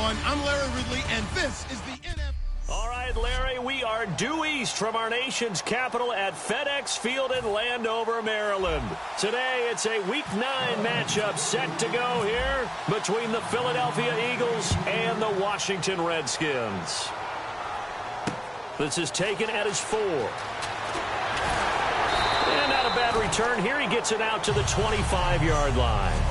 everyone. I'm Larry Ridley, and this is the NFL. All right, Larry, we are due east from our nation's capital at FedEx Field in Landover, Maryland. Today, it's a Week 9 matchup set to go here between the Philadelphia Eagles and the Washington Redskins. This is taken at his 4. And not a bad return here. He gets it out to the 25-yard line.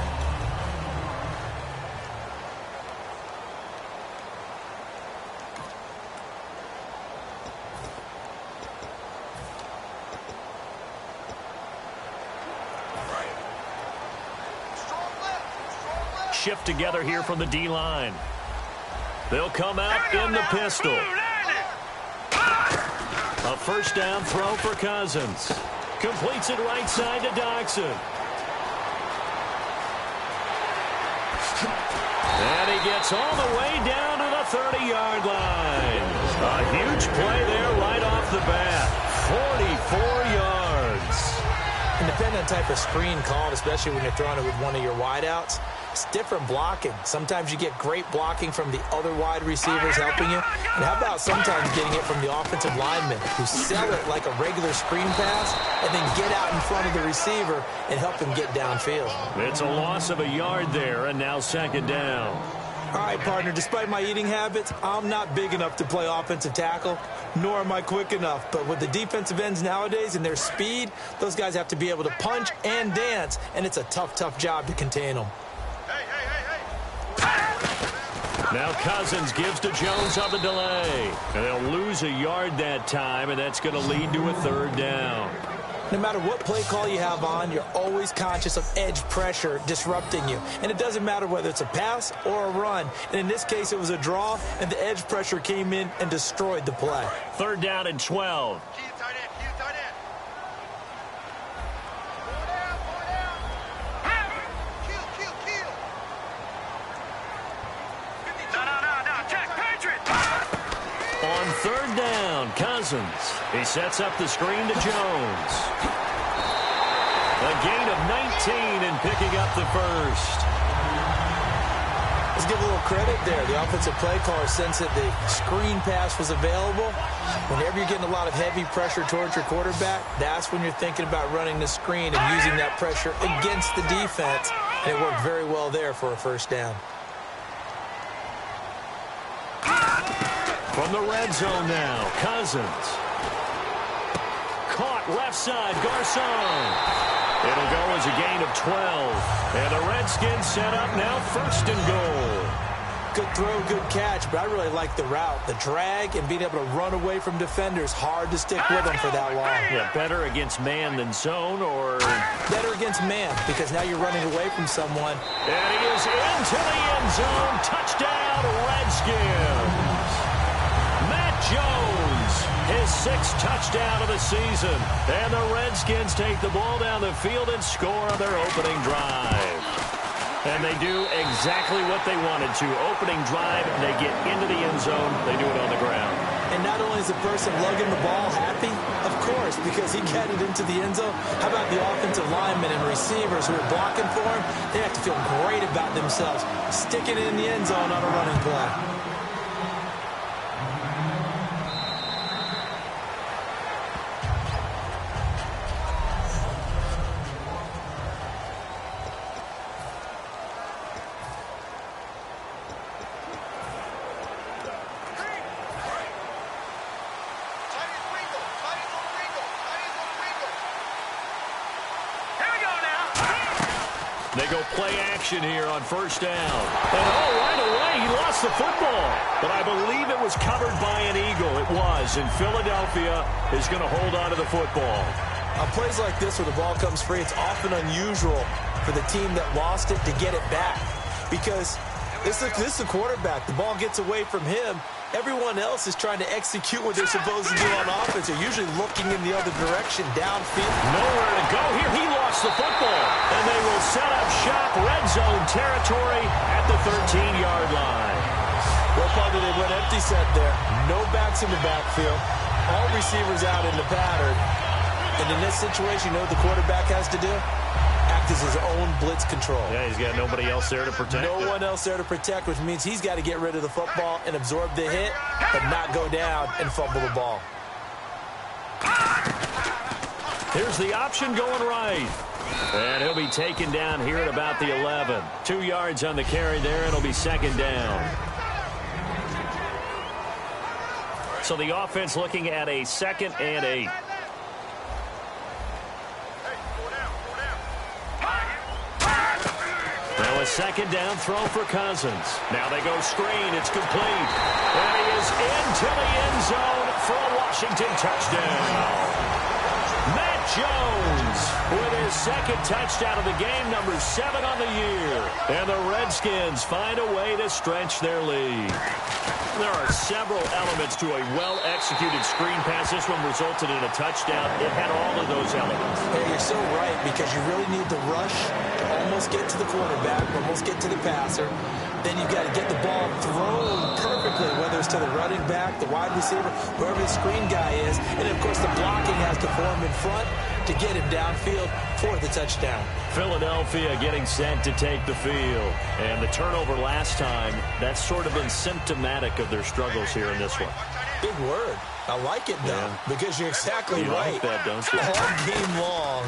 Shift together here from the D-line. They'll come out in the pistol. A first down throw for Cousins. Completes it right side to Dodson. And he gets all the way down to the 30-yard line. A huge play there right off the bat. 44 yards. And depending on the type of screen called, especially when you're throwing it with one of your wideouts, it's different blocking. Sometimes you get great blocking from the other wide receivers helping you. And how about sometimes getting it from the offensive linemen who sell it like a regular screen pass and then get out in front of the receiver and help him get downfield. It's a loss of a yard there, and now second down. All right, partner, despite my eating habits, I'm not big enough to play offensive tackle, nor am I quick enough. But with the defensive ends nowadays and their speed, those guys have to be able to punch and dance, and it's a tough, tough job to contain them. Now Cousins gives to Jones on the delay. And they'll lose a yard that time, and that's going to lead to a third down. No matter what play call you have on, you're always conscious of edge pressure disrupting you. And it doesn't matter whether it's a pass or a run. And in this case, it was a draw, and the edge pressure came in and destroyed the play. Third down and 12. On third down, Cousins. He sets up the screen to Jones. A gain of 19 and picking up the first. Let's give a little credit there. The offensive play caller sensed that the screen pass was available. Whenever you're getting a lot of heavy pressure towards your quarterback, that's when you're thinking about running the screen and using that pressure against the defense. And it worked very well there for a first down. From the red zone now, Cousins. Caught left side, Garcon. It'll go as a gain of 12. And the Redskins set up now first and goal. Good throw, good catch, but I really like the route. The drag and being able to run away from defenders, hard to stick with them for that long. Yeah, better against man than zone, or? Better against man, because now you're running away from someone. And he is into the end zone. Touchdown, Redskins. Jones, his 6th touchdown of the season. And the Redskins take the ball down the field and score on their opening drive. And they do exactly what they wanted to. Opening drive, they get into the end zone. They do it on the ground. And not only is the person lugging the ball happy, of course, because he got it into the end zone. How about the offensive linemen and receivers who are blocking for him? They have to feel great about themselves, sticking it in the end zone on a running play. They go play action here on first down. And right away, he lost the football. But I believe it was covered by an Eagle. It was. And Philadelphia is going to hold on to the football. On plays like this where the ball comes free, it's often unusual for the team that lost it to get it back. Because this is the quarterback. The ball gets away from him. Everyone else is trying to execute what they're supposed to do on offense. They're usually looking in the other direction, downfield. Nowhere to go here. He lost the football. And they will set up shop, red zone territory at the 13-yard line. Well, partner, they went empty set there. No backs in the backfield. All receivers out in the pattern. And in this situation, you know what the quarterback has to do? Act act as his own blitz control. Yeah, he's got nobody else there to protect No him. one else there to protect, which means he's got to get rid of the football and absorb the hit, but not go down and fumble the ball. Here's the option going right. And he'll be taken down here at about the 11. 2 yards on the carry there, and it'll be second down. So the offense looking at a 2nd and 8. Now a second down throw for Cousins. Now they go screen. It's complete. And he is into the end zone for a Washington touchdown. Matt Jones with his 2nd touchdown of the game, number 7 on the year. And the Redskins find a way to stretch their lead. There are several elements to a well-executed screen pass. This one resulted in a touchdown. It had all of those elements. Hey, you're so right, because you really need the rush to almost get to the quarterback, almost get to the passer. Then you've got to get the ball thrown perfectly, whether it's to the running back, the wide receiver, whoever the screen guy is. And, of course, the blocking has to form in front to get him downfield for the touchdown. Philadelphia getting set to take the field. And the turnover last time, that's sort of been symptomatic of their struggles here in this one. Big word. I like it, though, because you're exactly right. Like that, don't you? All game long,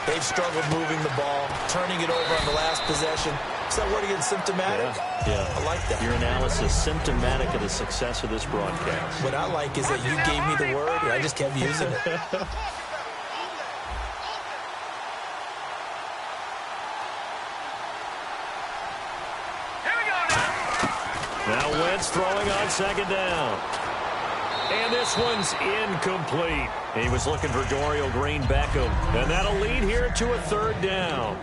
they've struggled moving the ball, turning it over on the last possession. Is that word again, symptomatic? Yeah. I like that. Your analysis, symptomatic of the success of this broadcast. What I like is that you gave me the word, and I just kept using it. Now Wentz throwing on second down. And this one's incomplete. He was looking for Dorial Green-Beckham. And that'll lead here to a 3rd down.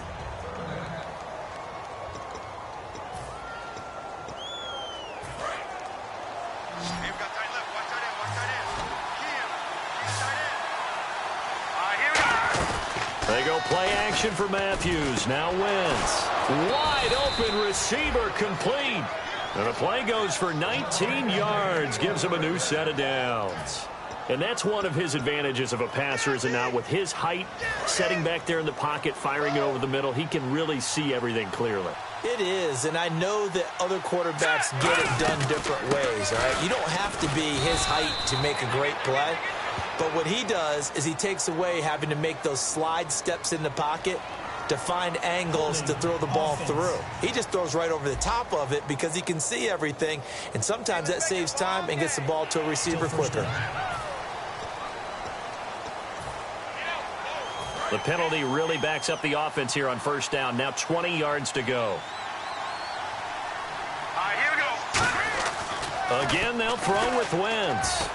They go play action for Matthews. Now Wentz. Wide open receiver complete. And the play goes for 19 yards. Gives him a new set of downs. And that's one of his advantages of a passer, is it not? With his height, setting back there in the pocket, firing it over the middle, he can really see everything clearly. It is, and I know that other quarterbacks get it done different ways, all right? You don't have to be his height to make a great play. But what he does is he takes away having to make those slide steps in the pocket to find angles to throw the ball through. He just throws right over the top of it because he can see everything, and sometimes that saves time and gets the ball to a receiver quicker. The penalty really backs up the offense here on 1st down. Now 20 yards to go. Again, they'll throw with Wentz.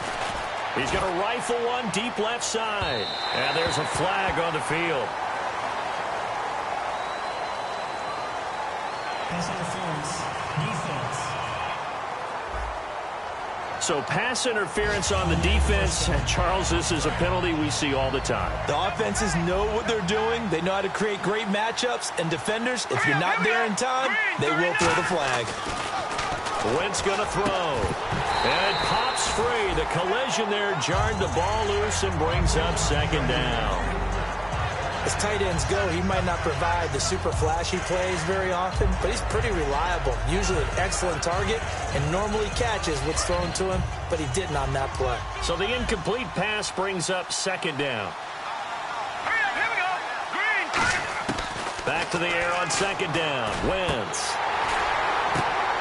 He's going to rifle one deep left side. And there's a flag on the field. Pass interference, defense. So pass interference on the defense. Charles, this is a penalty we see all the time. The offenses know what they're doing. They know how to create great matchups. And defenders, if you're not there in time, they will throw the flag. Wentz going to throw. And it pops free. The collision there jarred the ball loose and brings up 2nd down. As tight ends go, he might not provide the super flashy plays very often, but he's pretty reliable. Usually an excellent target and normally catches what's thrown to him, but he didn't on that play. So the incomplete pass brings up 2nd down. Back to the air on 2nd down. Wentz.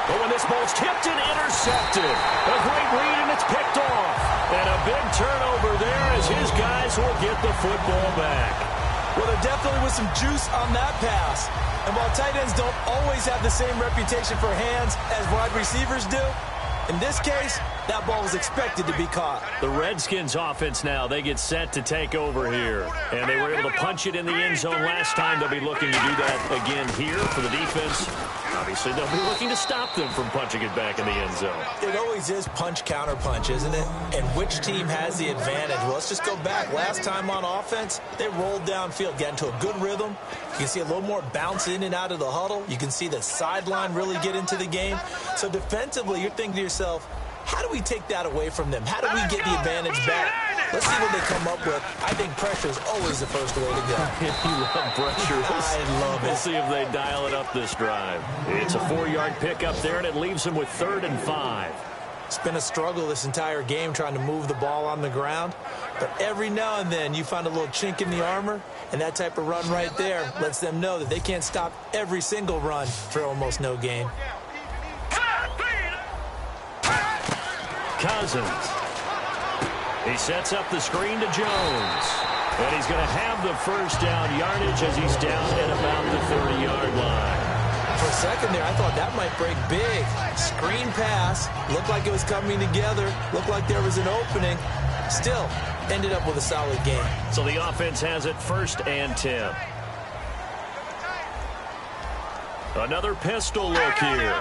Oh, and this ball's tipped and intercepted. A great read, and it's picked off. And a big turnover there as his guys will get the football back. Well, there definitely was some juice on that pass. And while tight ends don't always have the same reputation for hands as wide receivers do, in this case, that ball was expected to be caught. The Redskins offense now, they get set to take over here. And they were able to punch it in the end zone last time. They'll be looking to do that again here for the defense. Obviously, they'll be looking to stop them from punching it back in the end zone. It always is punch, counter punch, isn't it? And which team has the advantage? Well, let's just go back. Last time on offense, they rolled downfield, got into a good rhythm. You can see a little more bounce in and out of the huddle. You can see the sideline really get into the game. So defensively, you're thinking to yourself, how do we take that away from them? How do we get the advantage back? Let's see what they come up with. I think pressure is always the first way to go. You love pressure. I love it. We'll see if they dial it up this drive. It's a 4-yard pickup there, and it leaves them with 3rd and 5. It's been a struggle this entire game trying to move the ball on the ground. But every now and then you find a little chink in the armor, and that type of run right there lets them know that they can't stop every single run for almost no gain. Cousins. He sets up the screen to Jones. And he's going to have the first down yardage as he's down at about the 30-yard line. For a second there, I thought that might break big. Screen pass. Looked like it was coming together. Looked like there was an opening. Still, ended up with a solid game. So the offense has it 1st and 10. Another pistol look here.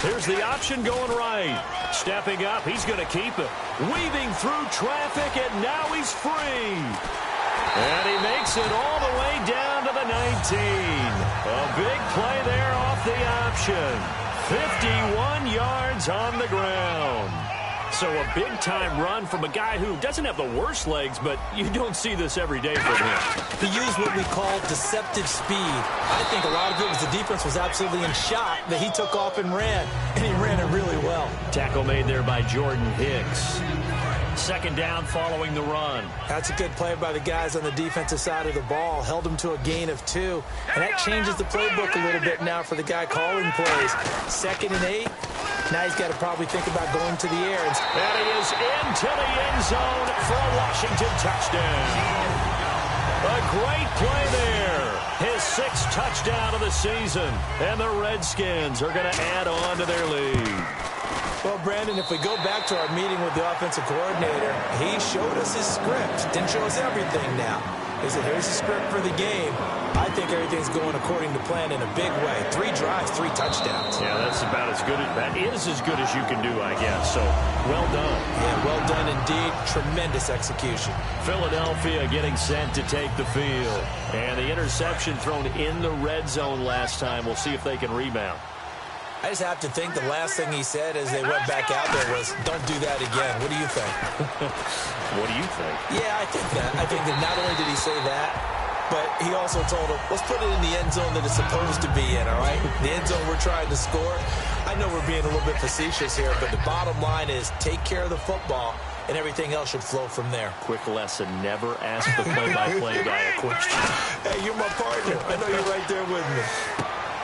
Here's the option going right. Stepping up, he's going to keep it. Weaving through traffic, and now he's free. And he makes it all the way down to the 19. A big play there off the option. 51 yards on the ground. So a big-time run from a guy who doesn't have the worst legs, but you don't see this every day from him. He used what we call deceptive speed. I think a lot of it was the defense was absolutely in shock that he took off and ran, and he ran it really well. Tackle made there by Jordan Hicks. 2nd down following the run. That's a good play by the guys on the defensive side of the ball. Held them to a gain of 2. And that changes the playbook a little bit now for the guy calling plays. 2nd and 8. Now he's got to probably think about going to the air. And he is into the end zone for a Washington touchdown. A great play there. His 6th touchdown of the season. And the Redskins are going to add on to their lead. Well, Brandon, if we go back to our meeting with the offensive coordinator, he showed us his script. Didn't show us everything now. He said, here's the script for the game. I think everything's going according to plan in a big way. 3 drives, 3 touchdowns. Yeah, that's about as good. That is as good as you can do, I guess. So, well done. Yeah, well done indeed. Tremendous execution. Philadelphia getting set to take the field. And the interception thrown in the red zone last time. We'll see if they can rebound. I just have to think the last thing he said as they went back out there was, don't do that again. What do you think? What do you think? Yeah, I think that. I think that not only did he say that, but he also told him, let's put it in the end zone that it's supposed to be in, all right? The end zone we're trying to score. I know we're being a little bit facetious here, but the bottom line is take care of the football, and everything else should flow from there. Quick lesson, never ask the play-by-play guy a question. Hey, you're my partner. I know you're right there with me.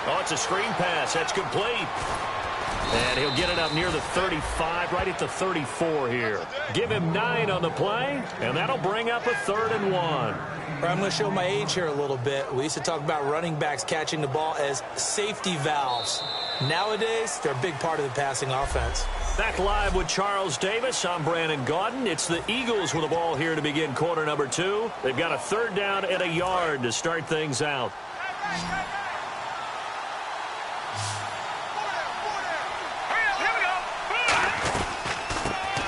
Oh, it's a screen pass. That's complete. And he'll get it up near the 35, right at the 34 here. Give him 9 on the play, and that'll bring up a 3rd and 1. I'm going to show my age here a little bit. We used to talk about running backs catching the ball as safety valves. Nowadays, they're a big part of the passing offense. Back live with Charles Davis. I'm Brandon Gaudin. It's the Eagles with the ball here to begin quarter number 2. They've got a 3rd down and a yard to start things out.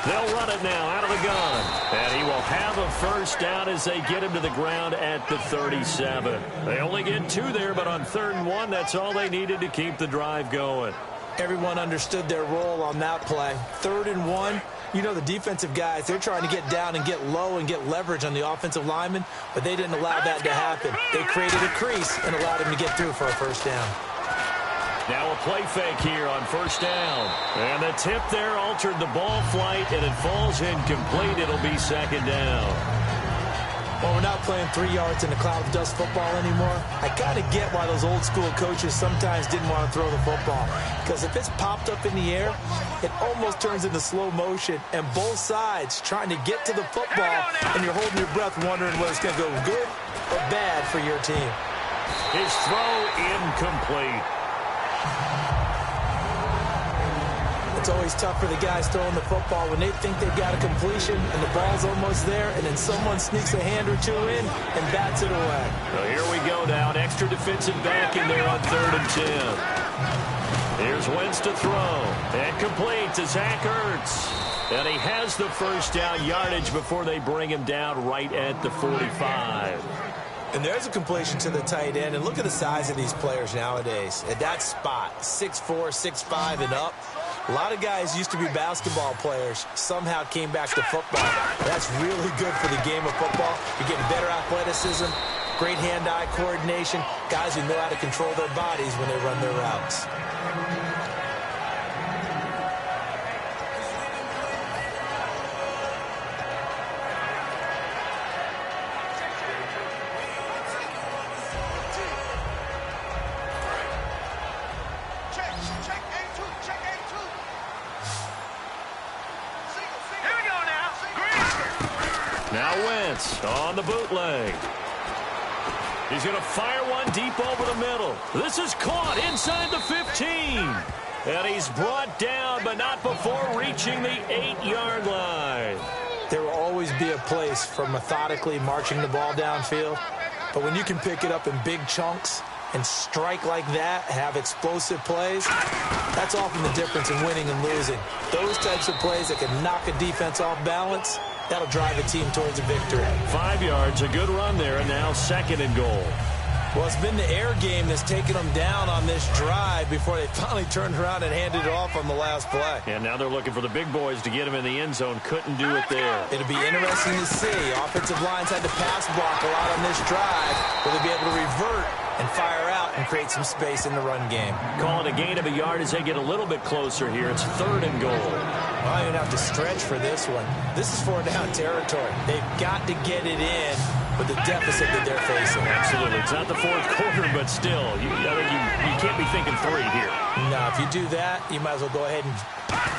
They'll run it now out of the gun. And he will have a first down as they get him to the ground at the 37. They only get 2 there, but on 3rd and 1, that's all they needed to keep the drive going. Everyone understood their role on that play. 3rd and 1, you know the defensive guys, they're trying to get down and get low and get leverage on the offensive linemen, but they didn't allow that to happen. They created a crease and allowed him to get through for a first down. Now a play fake here on 1st down. And the tip there altered the ball flight, and it falls incomplete. It'll be 2nd down. Well, we're not playing 3 yards in a cloud of dust football anymore. I kind of get why those old school coaches sometimes didn't want to throw the football. Because if it's popped up in the air, it almost turns into slow motion. And both sides trying to get to the football, and you're holding your breath wondering whether it's going to go good or bad for your team. His throw incomplete. It's always tough for the guys throwing the football when they think they've got a completion and the ball's almost there, and then someone sneaks a hand or 2 in and bats it away. Well, here we go now. An extra defensive back in there on 3rd and 10. Here's Wentz to throw. And complete to Zach Ertz. And he has the first down yardage before they bring him down right at the 45. And there's a completion to the tight end. And look at the size of these players nowadays. At that spot, 6'4", 6'5", and up. A lot of guys used to be basketball players, somehow came back to football. That's really good for the game of football. You're getting better athleticism, great hand-eye coordination, guys who know how to control their bodies when they run their routes. Now Wentz on the bootleg. He's going to fire one deep over the middle. This is caught inside the 15. And he's brought down, but not before reaching the 8-yard line. There will always be a place for methodically marching the ball downfield. But when you can pick it up in big chunks and strike like that, have explosive plays, that's often the difference in winning and losing. Those types of plays that can knock a defense off balance, that'll drive a team towards a victory. 5 yards, a good run there, and now 2nd and goal. Well, it's been the air game that's taken them down on this drive before they finally turned around and handed it off on the last play. And now they're looking for the big boys to get him in the end zone. Couldn't do it there. It'll be interesting to see. Offensive lines had to pass block a lot on this drive. Will they be able to revert and fire out and create some space in the run game? Calling a gain of a yard as they get a little bit closer here. It's 3rd and goal. Well, you're going to have to stretch for this one. This is 4-down territory. They've got to get it in with the deficit that they're facing. Absolutely. It's not the 4th quarter, but still, you can't be thinking 3 here. No, if you do that, you might as well go ahead and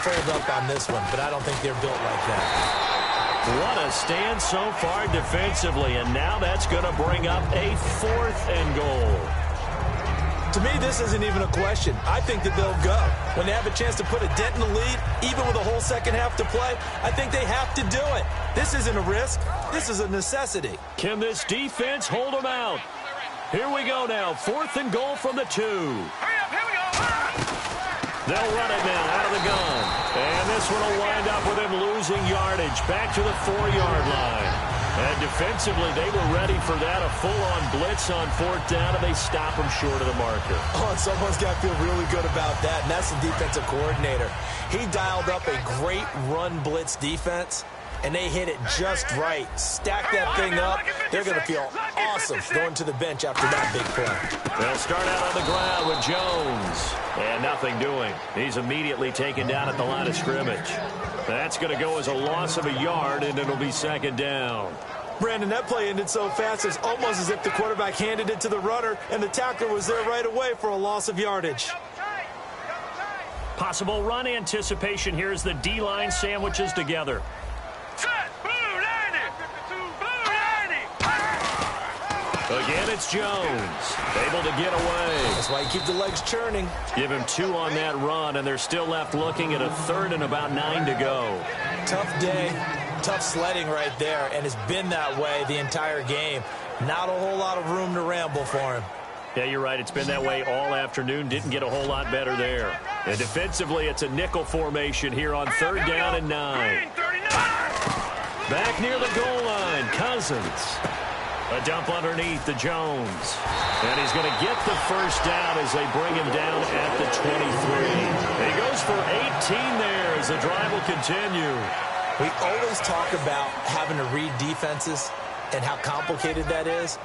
fold up on this one, but I don't think they're built like that. What a stand so far defensively, and now that's going to bring up a 4th and goal. To me, this isn't even a question. I think that they'll go. When they have a chance to put a dent in the lead, even with a whole second half to play, I think they have to do it. This isn't a risk. This is a necessity. Can this defense hold them out? Here we go now. 4th and goal from the 2. Hurry up, here we go. They'll run it now out of the gun. And this one will wind up with him losing yardage back to the 4-yard line. And defensively, they were ready for that, a full-on blitz on 4th down, and they stop him short of the marker. Oh, and someone's got to feel really good about that, and that's the defensive coordinator. He dialed up a great run blitz defense, and they hit it just right. Stack that thing up. They're going to feel awesome going to the bench after that big play. They'll start out on the ground with Jones. And nothing doing. He's immediately taken down at the line of scrimmage. That's going to go as a loss of a yard, and it'll be 2nd down. Brandon, that play ended so fast, it's almost as if the quarterback handed it to the runner, and the tackler was there right away for a loss of yardage. Possible run anticipation here as the D-line sandwiches together. Again, it's Jones. Able to get away. That's why you keep the legs churning. Give him 2 on that run, and they're still left looking at a 3rd and about 9 to go. Tough day, tough sledding right there, and it's been that way the entire game. Not a whole lot of room to ramble for him. Yeah, you're right. It's been that way all afternoon. Didn't get a whole lot better there. And defensively, it's a nickel formation here on 3rd down and 9. Back near the goal line, Cousins. A dump underneath to Jones. And he's going to get the 1st down as they bring him down at the 23. He goes for 18 there as the drive will continue. We always talk about having to read defenses and how complicated that is.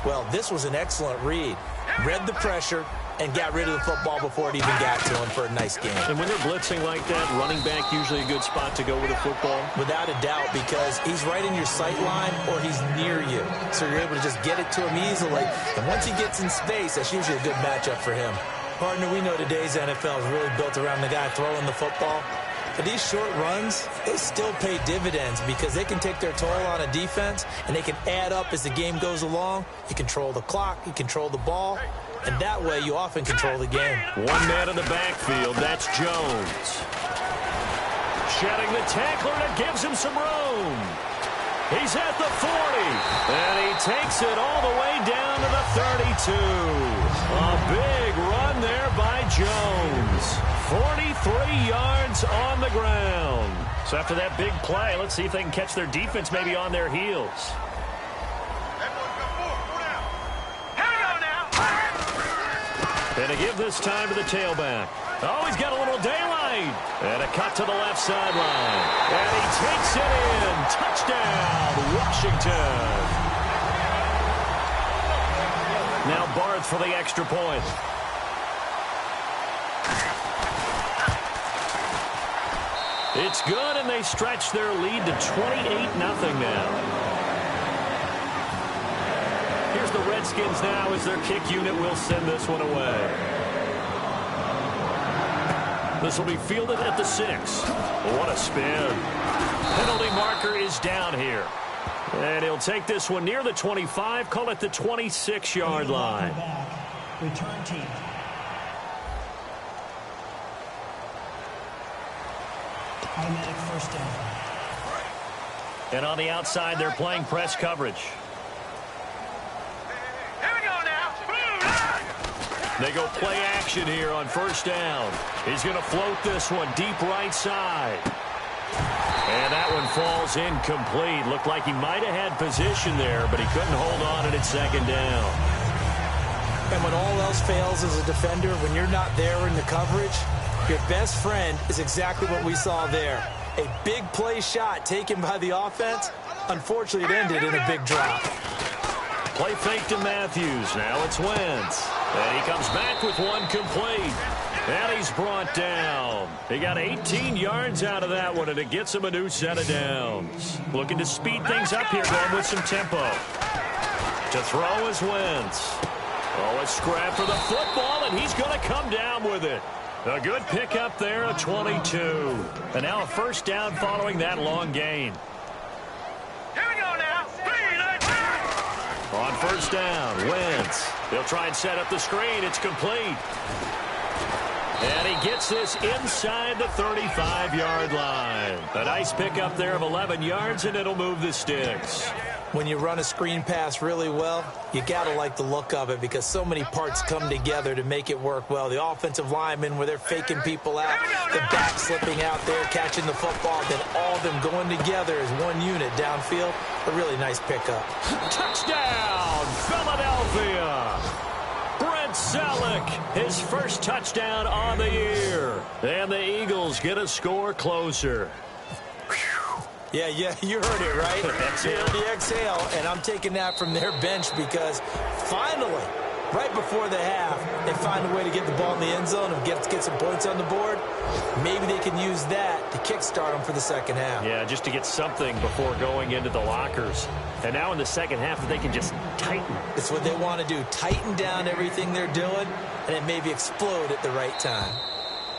Well, this was an excellent read. Read the pressure and got rid of the football before it even got to him for a nice game. And when they're blitzing like that, running back usually a good spot to go with a football? Without a doubt, because he's right in your sight line or he's near you. So you're able to just get it to him easily. And once he gets in space, that's usually a good matchup for him. Partner, we know today's NFL is really built around the guy throwing the football. But these short runs, they still pay dividends because they can take their toll on a defense and they can add up as the game goes along. You control the clock, you control the ball, and that way you often control the game. 1 man in the backfield, that's Jones. Shedding the tackler, and it gives him some room. He's at the 40, and he takes it all the way down to the 32. A big run there by Jones. 43 yards on the ground. So after that big play, let's see if they can catch their defense maybe on their heels. And to give this time to the tailback. Oh, he's got a little daylight. And a cut to the left sideline. And he takes it in. Touchdown, Washington. Now Barth for the extra point. It's good, and they stretch their lead to 28-0 now. Here's the Redskins now as their kick unit will send this one away. This will be fielded at the 6. What a spin. Penalty marker is down here. And he'll take this one near the 25, call it the 26-yard line. Return team. Automatic first down. And on the outside, they're playing press coverage. They go play action here on first down. He's going to float this one deep right side. And that one falls incomplete. Looked like he might have had position there, but he couldn't hold on at second down. And when all else fails as a defender, when you're not there in the coverage, your best friend is exactly what we saw there. A big play shot taken by the offense. Unfortunately, it ended in a big drop. Play fake to Matthews. Now it's Wentz. And he comes back with one complete. And he's brought down. He got 18 yards out of that one, and it gets him a new set of downs. Looking to speed things up here, going with some tempo. To throw is Wentz. Oh, a scrap for the football, and he's going to come down with it. A good pickup there, a 22. And now a first down following that long gain. Here we go now. On first down, Wentz. They'll try and set up the screen. It's complete. And he gets this inside the 35-yard line. A nice pickup there of 11 yards, and it'll move the sticks. When you run a screen pass really well, you got to like the look of it because so many parts come together to make it work well. The offensive linemen, where they're faking people out, the back slipping out there, catching the football, then all of them going together as one unit downfield. A really nice pickup. Touchdown, Philadelphia! Brent Selleck, his first touchdown on the year. And the Eagles get a score closer. Yeah, you heard it, right? Exhale. The exhale, and I'm taking that from their bench because finally, right before the half, they find a way to get the ball in the end zone and get some points on the board. Maybe they can use that to kickstart them for the second half. Yeah, just to get something before going into the lockers. And now in the second half, they can just tighten. It's what they want to do, tighten down everything they're doing, and then maybe explode at the right time.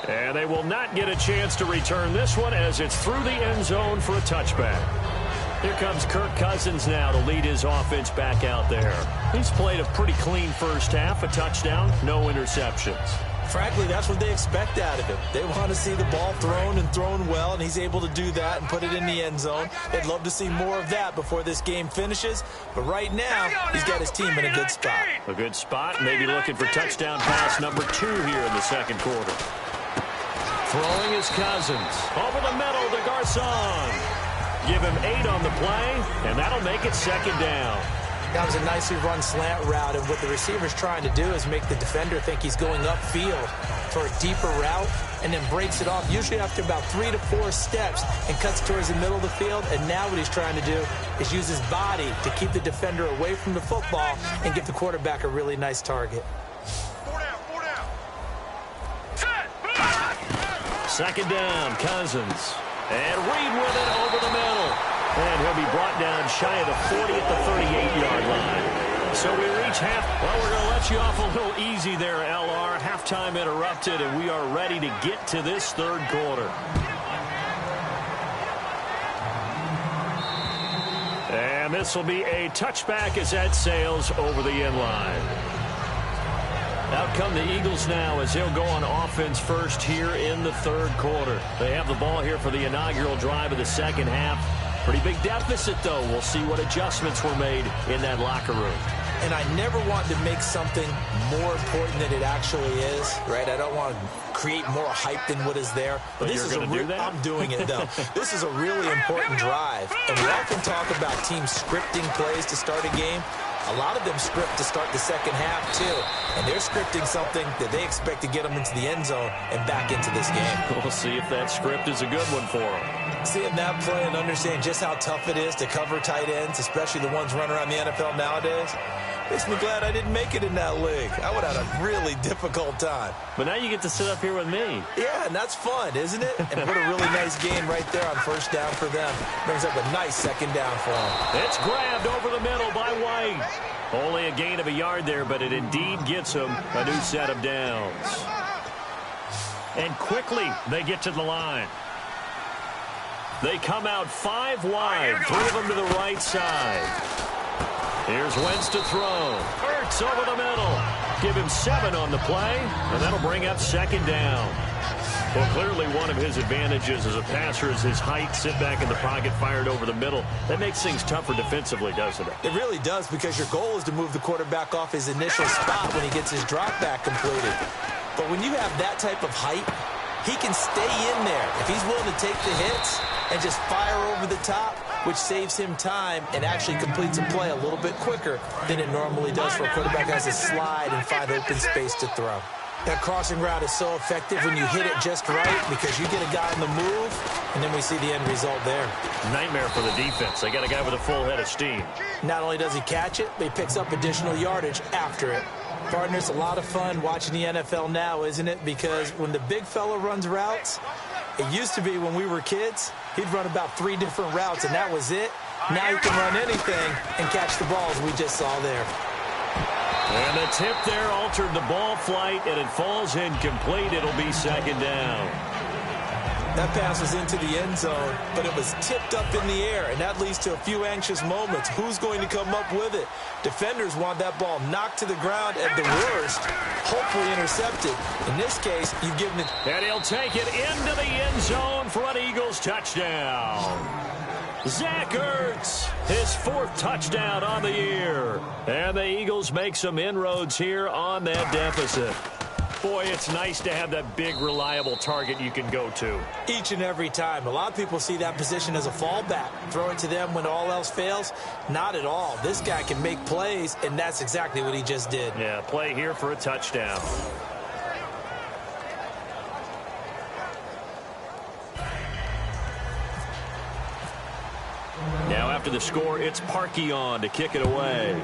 And they will not get a chance to return this one as it's through the end zone for a touchback. Here comes Kirk Cousins now to lead his offense back out there. He's played a pretty clean first half, a touchdown, no interceptions. Frankly, that's what they expect out of him. They want to see the ball thrown and thrown well, and he's able to do that and put it in the end zone. They'd love to see more of that before this game finishes. But right now, he's got his team in a good spot. A good spot, maybe looking for touchdown pass number 2 here in the second quarter. Throwing is Cousins. Over the middle to Garcon. Give him 8 on the play, and that'll make it second down. That was a nicely run slant route, and what the receiver's trying to do is make the defender think he's going upfield for a deeper route and then breaks it off, usually after about 3 to 4 steps, and cuts towards the middle of the field. And now what he's trying to do is use his body to keep the defender away from the football and give the quarterback a really nice target. 4 down. Second down, Cousins. And Reed with it over the middle. And he'll be brought down shy of the 40 at the 38-yard line. So we reach half. Well, we're going to let you off a little easy there, LR. Halftime interrupted, and we are ready to get to this third quarter. And this will be a touchback as that sails over the end line. Out come the Eagles now as they'll go on offense first here in the third quarter. They have the ball here for the inaugural drive of the second half. Pretty big deficit, though. We'll see what adjustments were made in that locker room. And I never want to make something more important than it actually is, right? I don't want to create more hype than what is there. But this is I'm doing it, though. This is a really important drive. And we often talk about teams scripting plays to start a game. A lot of them script to start the second half, too. And they're scripting something that they expect to get them into the end zone and back into this game. We'll see if that script is a good one for them. Seeing that play and understanding just how tough it is to cover tight ends, especially the ones running around the NFL nowadays, makes me glad I didn't make it in that league. I would have had a really difficult time. But now you get to sit up here with me. Yeah, and that's fun, isn't it? And what a really nice game right there on first down for them. Brings up a nice second down for them. It's grabbed over the middle by White. Only a gain of a yard there, but it indeed gets him a new set of downs. And quickly they get to the line. They come out 5 wide, 3 of them to the right side. Here's Wentz to throw. Ertz over the middle. Give him 7 on the play, and that'll bring up second down. Well, clearly one of his advantages as a passer is his height. Sit back in the pocket, fired over the middle. That makes things tougher defensively, doesn't it? It really does, because your goal is to move the quarterback off his initial spot when he gets his drop back completed. But when you have that type of height, he can stay in there. If he's willing to take the hits and just fire over the top, which saves him time and actually completes a play a little bit quicker than it normally does for a quarterback who has to slide and find open space to throw. That crossing route is so effective when you hit it just right, because you get a guy on the move, and then we see the end result there. Nightmare for the defense. They got a guy with a full head of steam. Not only does he catch it, but he picks up additional yardage after it. Partner, it's a lot of fun watching the NFL now, isn't it? Because when the big fella runs routes, it used to be when we were kids, he'd run about 3 different routes, and that was it. Now he can run anything and catch the balls we just saw there. And the tip there altered the ball flight, and it falls incomplete. It'll be second down. That pass was into the end zone, but it was tipped up in the air, and that leads to a few anxious moments. Who's going to come up with it? Defenders want that ball knocked to the ground at the worst, hopefully intercepted. In this case, you've given it. And he'll take it into the end zone for an Eagles touchdown. Zach Ertz, his 4th touchdown on the year. And the Eagles make some inroads here on that deficit. Boy, it's nice to have that big, reliable target you can go to. Each and every time. A lot of people see that position as a fallback. Throw it to them when all else fails. Not at all. This guy can make plays, and that's exactly what he just did. Yeah, play here for a touchdown. Now after the score, it's Parkey on to kick it away.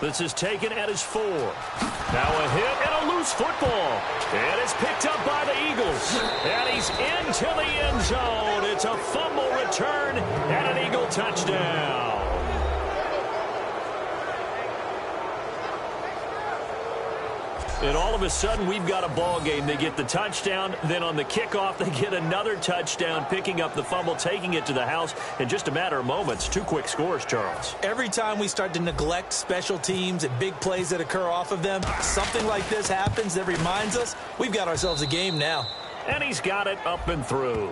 This is taken at his 4. Now a hit and a loose football. And it's picked up by the Eagles. And he's into the end zone. It's a fumble return and an Eagle touchdown. And all of a sudden, we've got a ball game. They get the touchdown. Then on the kickoff, they get another touchdown, picking up the fumble, taking it to the house in just a matter of moments. 2 quick scores, Charles. Every time we start to neglect special teams and big plays that occur off of them, something like this happens that reminds us we've got ourselves a game now. And he's got it up and through.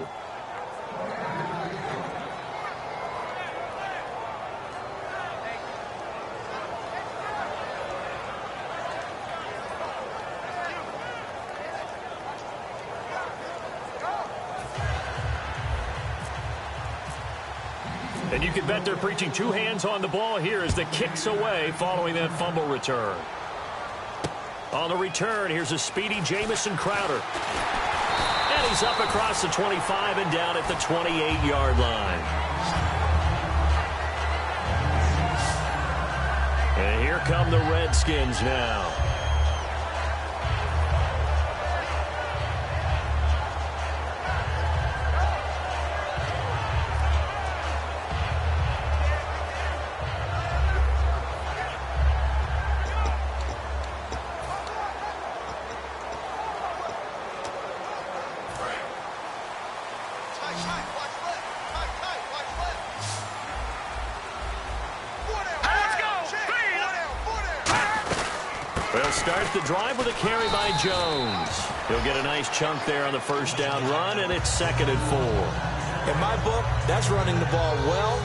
And you can bet they're preaching 2 hands on the ball here as the kick's away following that fumble return. On the return, here's a speedy Jamison Crowder. And he's up across the 25 and down at the 28-yard line. And here come the Redskins now. They'll start the drive with a carry by Jones. He'll get a nice chunk there on the first down run, and it's 2nd and 4. In my book, that's running the ball well,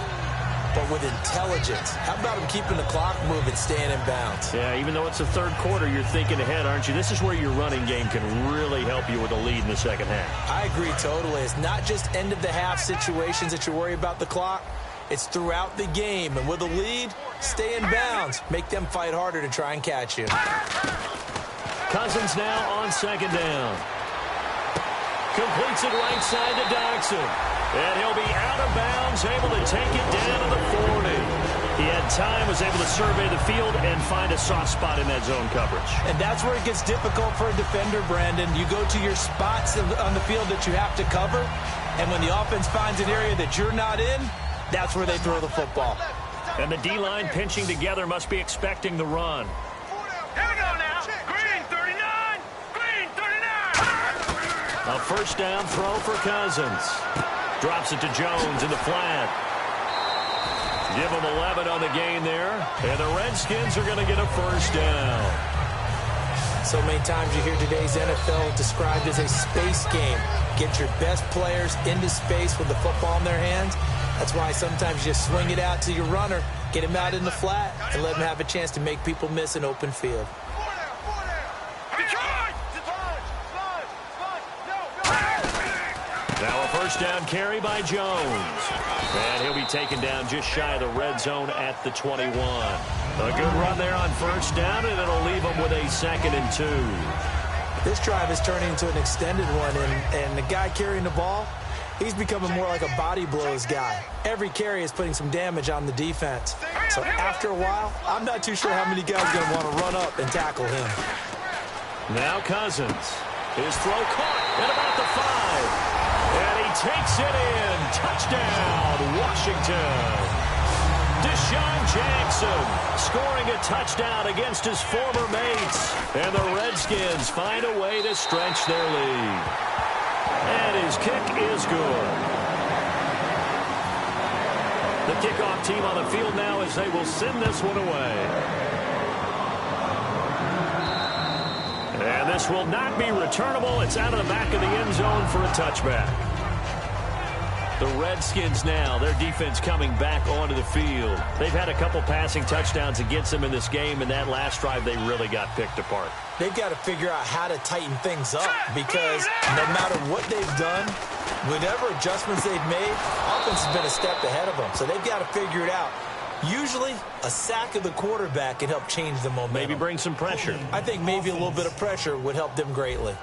but with intelligence. How about him keeping the clock moving, staying in bounds? Yeah, even though it's the 3rd quarter, you're thinking ahead, aren't you? This is where your running game can really help you with a lead in the second half. I agree totally. It's not just end-of-the-half situations that you worry about the clock. It's throughout the game, and with a lead, stay in bounds. Make them fight harder to try and catch you. Cousins now on second down. Completes it right side to Dodson. And he'll be out of bounds, able to take it down to the 40. He had time, was able to survey the field and find a soft spot in that zone coverage. And that's where it gets difficult for a defender, Brandon. You go to your spots on the field that you have to cover, and when the offense finds an area that you're not in, that's where they throw the football. And the D-line pinching together must be expecting the run. Here we go now. Green 39. Green 39. A first down throw for Cousins. Drops it to Jones in the flat. Give them 11 on the gain there. And the Redskins are going to get a first down. So many times you hear today's NFL described as a space game. Get your best players into space with the football in their hands. That's why sometimes you just swing it out to your runner, get him out in the flat, and let him have a chance to make people miss an open field. Now a first down carry by Jones. And he'll be taken down just shy of the red zone at the 21. A good run there on first down, and it'll leave him with a 2nd and 2. This drive is turning into an extended one, and the guy carrying the ball, he's becoming more like a body blows guy. Every carry is putting some damage on the defense. So after a while, I'm not too sure how many guys are going to want to run up and tackle him. Now Cousins. His throw caught at about the 5. And he takes it in. Touchdown, Washington. Deshaun Jackson scoring a touchdown against his former mates. And the Redskins find a way to stretch their lead. And his kick is good. The kickoff team on the field now as they will send this one away. And this will not be returnable. It's out of the back of the end zone for a touchback. The Redskins now, their defense coming back onto the field. They've had a couple passing touchdowns against them in this game, and that last drive they really got picked apart. They've got to figure out how to tighten things up because no matter what they've done, whatever adjustments they've made, offense has been a step ahead of them. So they've got to figure it out. Usually, a sack of the quarterback can help change the momentum. Maybe bring some pressure. I think maybe a little bit of pressure would help them greatly.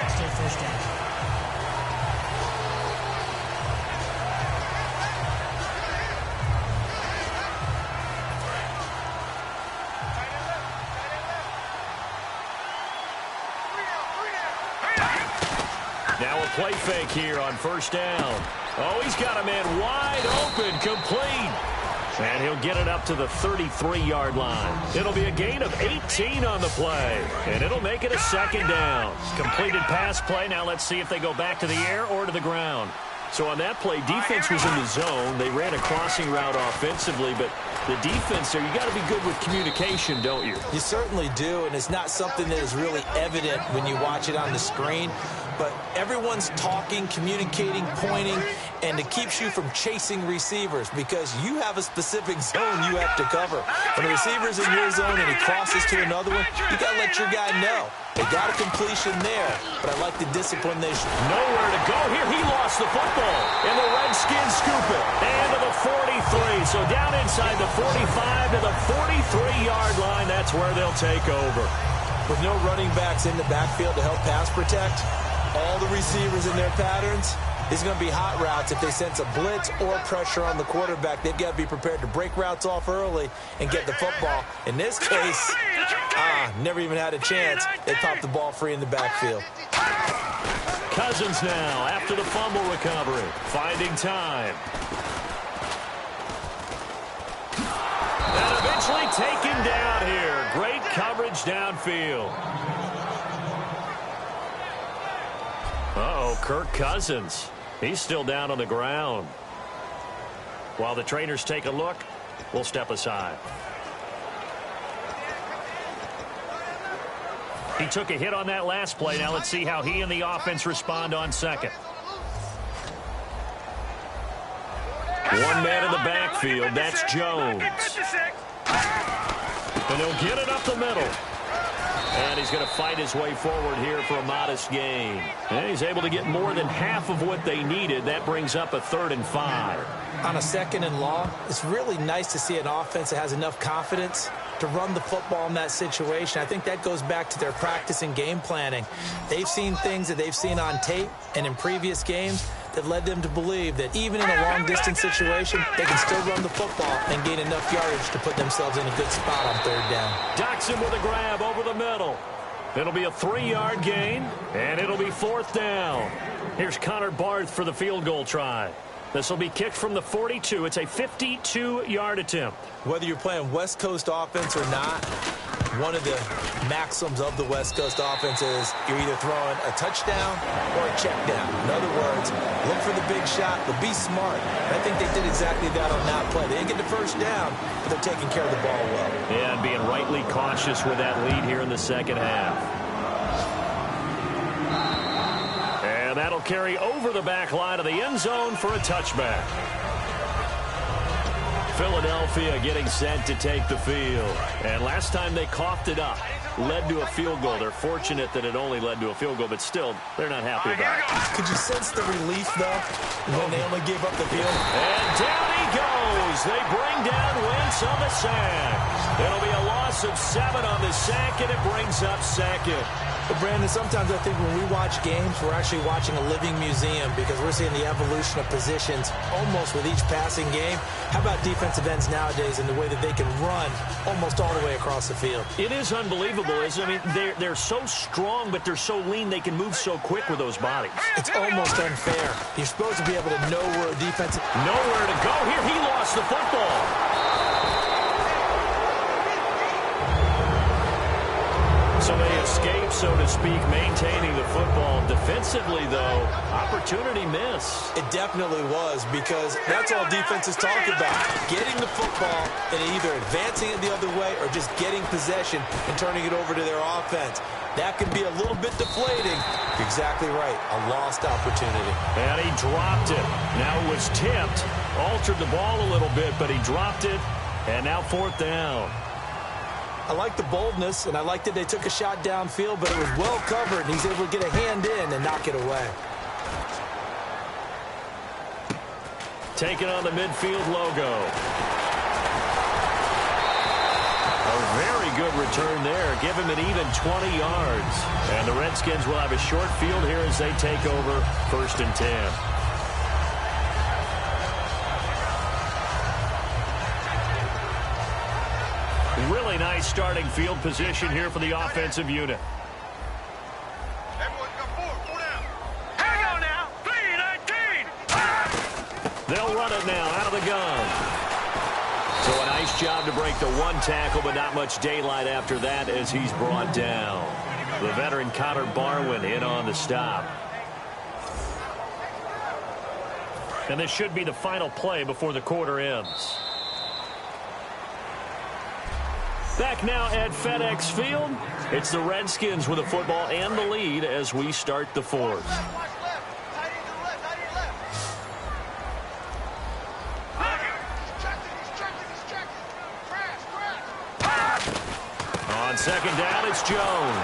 That's their first down. Now a play fake here on first down. Oh, he's got a man wide open, complete. And he'll get it up to the 33-yard line. It'll be a gain of 18 on the play. And it'll make it a 2nd down. Completed pass play. Now let's see if they go back to the air or to the ground. So on that play, defense was in the zone. They ran a crossing route offensively, but the defense there, you got to be good with communication, don't you? You certainly do, and it's not something that is really evident when you watch it on the screen. But everyone's talking, communicating, pointing, and it keeps you from chasing receivers because you have a specific zone you have to cover. When the receiver's in your zone and he crosses to another one, you got to let your guy know. They got a completion there, but I like the discipline they show. Nowhere to go here. He lost the football, and the Redskins scoop it. And to the 43, so down inside the 45 to the 43-yard line. That's where they'll take over. With no running backs in the backfield to help pass protect, all the receivers in their patterns, it's going to be hot routes. If they sense a blitz or pressure on the quarterback, they've got to be prepared to break routes off early and get the football. In this case, never even had a chance. They popped the ball free in the backfield. Cousins now after the fumble recovery, finding time. And eventually taken down here. Great coverage downfield. Uh-oh, Kirk Cousins. He's still down on the ground. While the trainers take a look, we'll step aside. He took a hit on that last play. Now let's see how he and the offense respond on second. One man in the backfield. That's Jones. And he'll get it up the middle. And he's going to fight his way forward here for a modest gain. And he's able to get more than half of what they needed. That brings up a 3rd and 5. On a 2nd and long, it's really nice to see an offense that has enough confidence to run the football in that situation. I think that goes back to their practice and game planning. They've seen things that they've seen on tape and in previous games that led them to believe that even in a long-distance situation, they can still run the football and gain enough yardage to put themselves in a good spot on 3rd down. Jackson with a grab over the middle. It'll be a 3-yard gain, and it'll be 4th down. Here's Connor Barth for the field goal try. This will be kicked from the 42. It's a 52-yard attempt. Whether you're playing West Coast offense or not, one of the maxims of the West Coast offense is you're either throwing a touchdown or a check down. In other words, look for the big shot, but be smart. And I think they did exactly that on that play. They didn't get the first down, but they're taking care of the ball well. Yeah, and being rightly cautious with that lead here in the second half. And that'll carry over the back line of the end zone for a touchback. Philadelphia getting set to take the field. And last time they coughed it up, led to a field goal. They're fortunate that it only led to a field goal, but still, they're not happy about it. Could you sense the relief, though, when they only gave up the field? And down he goes. They bring down Wentz on the sack. It'll be a loss of 7 on the sack, and it brings up 2nd. But, Brandon, sometimes I think when we watch games, we're actually watching a living museum because we're seeing the evolution of positions almost with each passing game. How about defensive ends nowadays and the way that they can run almost all the way across the field? It is unbelievable, isn't it? I mean, they're so strong, but they're so lean. They can move so quick with those bodies. It's almost unfair. You're supposed to be able to know where a defense... Nowhere to go here. He lost the football. So they escape, so to speak, maintaining the football. Defensively, though, opportunity miss. It definitely was because that's all defenses talk about. Getting the football and either advancing it the other way or just getting possession and turning it over to their offense. That can be a little bit deflating. You're exactly right. A lost opportunity. And he dropped it. Now it was tipped. Altered the ball a little bit, but he dropped it. And now 4th down. I like the boldness, and I like that they took a shot downfield, but it was well covered, and he's able to get a hand in and knock it away. Taking on the midfield logo. A very good return there. Give him an even 20 yards. And the Redskins will have a short field here as they take over 1st and 10. Really nice starting field position here for the offensive unit. Everyone come forward. 4 down. Hang on now. 3-19. They'll run it now out of the gun. So a nice job to break the 1 tackle, but not much daylight after that as he's brought down. The veteran Connor Barwin in on the stop. And this should be the final play before the quarter ends. Back now at FedEx Field, it's the Redskins with the football and the lead as we start the 4th. On 2nd down, it's Jones.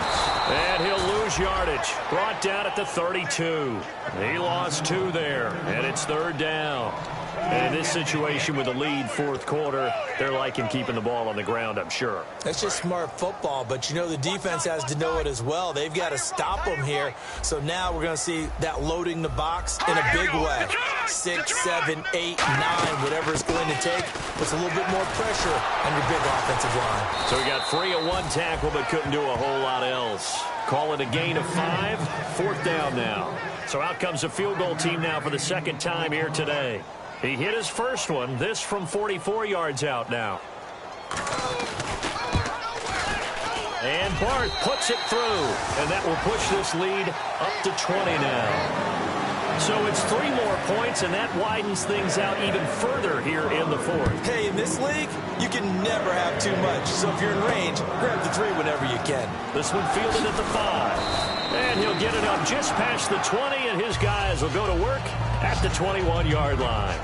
And he'll lose yardage. Brought down at the 32. He lost 2 there, and it's 3rd down. And in this situation with the lead 4th quarter, they're liking keeping the ball on the ground, I'm sure. That's just smart football, but you know the defense has to know it as well. They've got to stop them here. So now we're going to see that loading the box in a big way. 6, 7, 8, 9, whatever it's going to take, puts a little bit more pressure on your big offensive line. So we got 3 of 1 tackle, but couldn't do a whole lot else. Call it a gain of 5, 4th down now. So out comes the field goal team now for the 2nd time here today. He hit his first one, this from 44 yards out now. And Barth puts it through, and that will push this lead up to 20 now. So it's 3 more points, and that widens things out even further here in the 4th. Hey, in this league, you can never have too much. So if you're in range, grab the 3 whenever you can. This one fielded at the 5. And he'll get it up just past the 20, and his guys will go to work at the 21-yard line.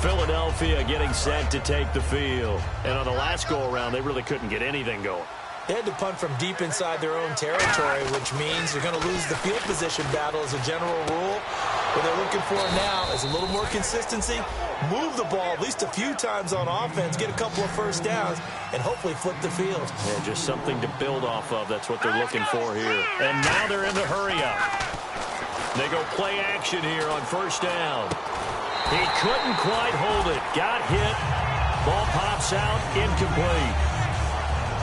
Philadelphia getting set to take the field. And on the last go-around, they really couldn't get anything going. They had to punt from deep inside their own territory, which means they're going to lose the field position battle as a general rule. What they're looking for now is a little more consistency, move the ball at least a few times on offense, get a couple of first downs, and hopefully flip the field. Yeah, just something to build off of. That's what they're looking for here. And now they're in the hurry-up. They go play action here on first down. He couldn't quite hold it. Got hit. Ball pops out. Incomplete.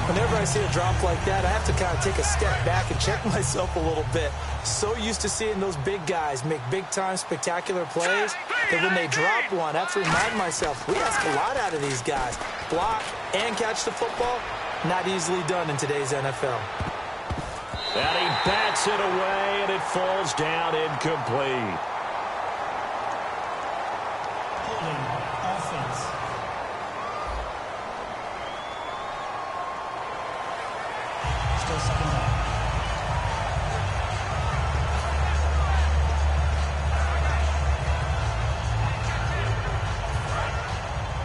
Whenever I see a drop like that, I have to kind of take a step back and check myself a little bit. So used to seeing those big guys make big-time spectacular plays that when they drop one, I have to remind myself, we ask a lot out of these guys. Block and catch the football, not easily done in today's NFL. And he bats it away, and it falls down incomplete. Holding offense. Still second down.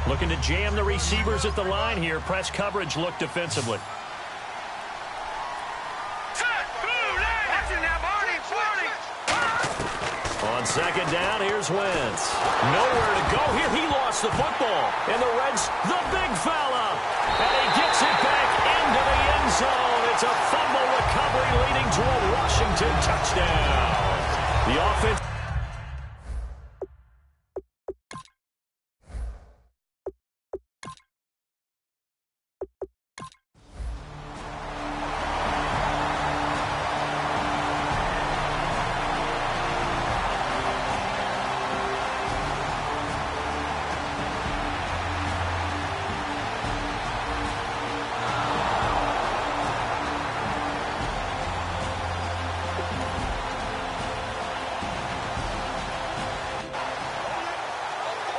Looking to jam the receivers at the line here. Press coverage look defensively. On second down, here's Wentz. Nowhere to go here. He lost the football. And the Reds, the big fella. And he gets it back into the end zone. It's a fumble recovery leading to a Washington touchdown. The offense.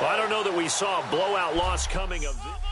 Well, I don't know that we saw a blowout loss coming of this.